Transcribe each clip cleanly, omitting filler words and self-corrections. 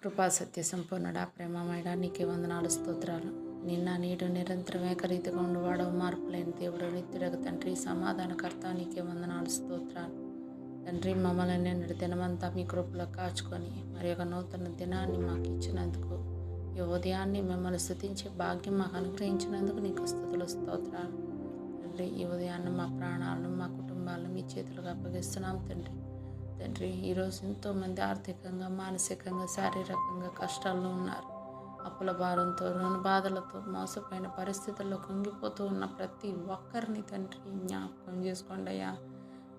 కృపా సత్య సంపూర్ణుడా, ప్రేమమేడా, నీకే వందనాలు, స్తోత్రాలు. నిన్న నేడు నిరంతరం ఏకరీతిగా ఉండువాడవు, మార్పు లేని దేవుడు, నిత్యుడగు తండ్రి, సమాధానకర్త, నీకే వందనాలు, స్తోత్రాలు. తండ్రి, మమ్మల్ని నిన్నటి దినమంతా మీ కృపలో కాచుకొని మరి ఒక నూతన దినాన్ని మాకు ఇచ్చినందుకు, ఈ ఉదయాన్ని మిమ్మల్ని స్తుతించే భాగ్యం మాకు అనుగ్రహించినందుకు నీకు స్తుతులు, స్తోత్రాలు. తండ్రి, ఈ ఉదయాన్ని మా ప్రాణాలను, మా కుటుంబాలను మీ చేతులకు అప్పగిస్తున్నాం తండ్రి. తండ్రి, ఈరోజు ఎంతోమంది ఆర్థికంగా, మానసికంగా, శారీరకంగా కష్టాల్లో ఉన్నారు. అప్పుల భారంతో, రుణ బాధలతో, మోసపోయిన పరిస్థితుల్లో కుంగిపోతూ ఉన్న ప్రతి ఒక్కరిని తండ్రి జ్ఞాపకం చేసుకోండి అయ్యా.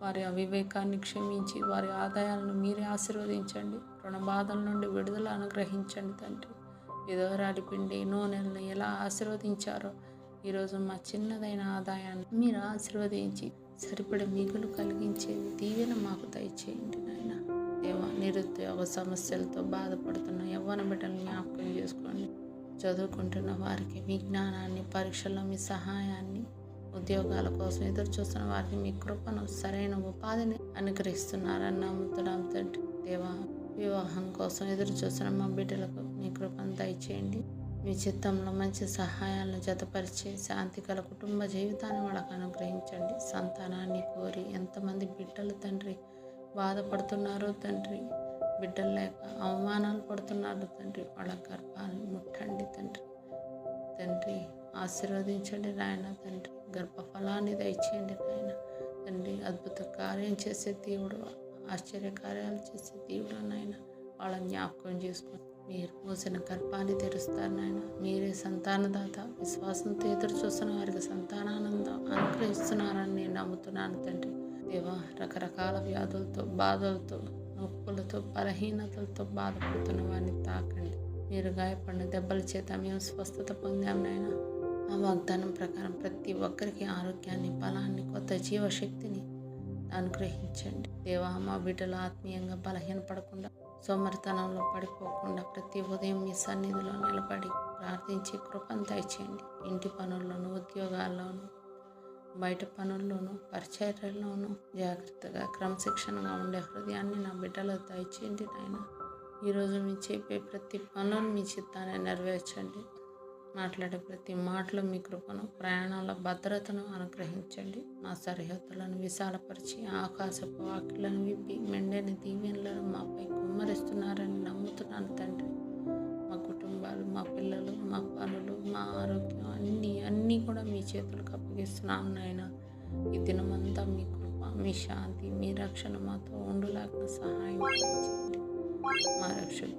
వారి అవివేకాన్ని క్షమించి వారి ఆదాయాలను మీరే ఆశీర్వదించండి. రుణ బాధల నుండి విడుదల అనుగ్రహించండి తండ్రి. విధవరాలి పిండి నూనెలను ఎలా ఆశీర్వదించారో ఈరోజు మా చిన్నదైన ఆదాయాన్ని మీరు ఆశీర్వదించి సరిపడే మిగులు కలిగించే దీవెన మాకు దయచేయండి నాయన. దేవా, నిరుద్యోగ సమస్యలతో బాధపడుతున్న యవ్వన బిడ్డలను జ్ఞాపకం చేసుకోండి. చదువుకుంటున్న వారికి మీ జ్ఞానాన్ని, పరీక్షల్లో మీ సహాయాన్ని, ఉద్యోగాల కోసం ఎదురు చూస్తున్న వారికి మీ కృపను, సరైన ఉపాధిని అనుగ్రహిస్తున్నారని నమ్ముతున్నాం తండ్రి. దేవా, వివాహం కోసం ఎదురు చూస్తున్న మా బిడ్డలకు మీ కృపను దయచేయండి. మీ చిత్తంలో మంచి సహాయాలను జతపరిచే శాంతిగల కుటుంబ జీవితాన్ని వాళ్ళకు అనుగ్రహించండి. సంతానాన్ని కోరి ఎంతమంది బిడ్డలు తండ్రి బాధపడుతున్నారో తండ్రి, బిడ్డలు లేక అవమానాలు పడుతున్నారు తండ్రి, వాళ్ళ గర్భాలను ముట్టండి తండ్రి. తండ్రి, ఆశీర్వదించండి నాయన. తండ్రి, గర్భఫలాన్ని దయచేయండి నాయన. తండ్రి, అద్భుత కార్యం చేసే దేవుడు, ఆశ్చర్య కార్యాలు చేసే దేవుడు నాయన. వాళ్ళ జ్ఞాపకం చేసుకొని మీరు మూసిన గర్భాన్ని తెరుస్తారు నాయన. మీరే సంతానదాత. విశ్వాసంతో ఎదురు చూస్తున్న వారికి సంతానానందం అనుగ్రహిస్తున్నారని నేను నమ్ముతున్నాను తండ్రి. దేవా, రకరకాల వ్యాధులతో, బాధలతో, నొప్పులతో, బలహీనతలతో బాధపడుతున్న వారిని తాకండి. మీరు గాయపడిన దెబ్బల చేత మేము స్వస్థత పొందాం నాయన. ఆ వాగ్దానం ప్రకారం ప్రతి ఒక్కరికి ఆరోగ్యాన్ని, బలాన్ని, కొత్త జీవశక్తిని అనుగ్రహించండి. దేవా, మా బిడ్డలు ఆత్మీయంగా బలహీనపడకుండా, సోమరితనంలో పడిపోకుండా ప్రతి ఉదయం మీ సన్నిధిలో నిలబడి ప్రార్థించి కృపను దయచేయండి. ఇంటి పనుల్లోనూ, ఉద్యోగాల్లోనూ, బయట పనుల్లోనూ, పరిచర్యల్లోనూ జాగ్రత్తగా, క్రమశిక్షణగా ఉండే హృదయాన్ని నా బిడ్డలో దయచేయండి నాయన. ఈరోజు మీ చెప్పే ప్రతి పనులను మీ చిత్తాన్ని నెరవేర్చండి. మాట్లాడే ప్రతి మాటలో మీ కృపను, ప్రయాణాల భద్రతను అనుగ్రహించండి. మా సరిహద్దులను విశాలపరిచి ఆకాశపు వాకిళ్లను విప్పి మెండైన దీవెనలను మాపై కుమ్మరిస్తున్నారని నమ్ముతున్నాను తండ్రి. మా కుటుంబాలు, మా పిల్లలు, మా పనులు, మా ఆరోగ్యం అన్నీ కూడా మీ చేతులకు అప్పగిస్తున్నాను నాయన. ఈ దినమంతా మీ కృప, మీ శాంతి, మీ రక్షణ మాతో ఉండులాగా సహాయం చేయండి. మా రక్షణ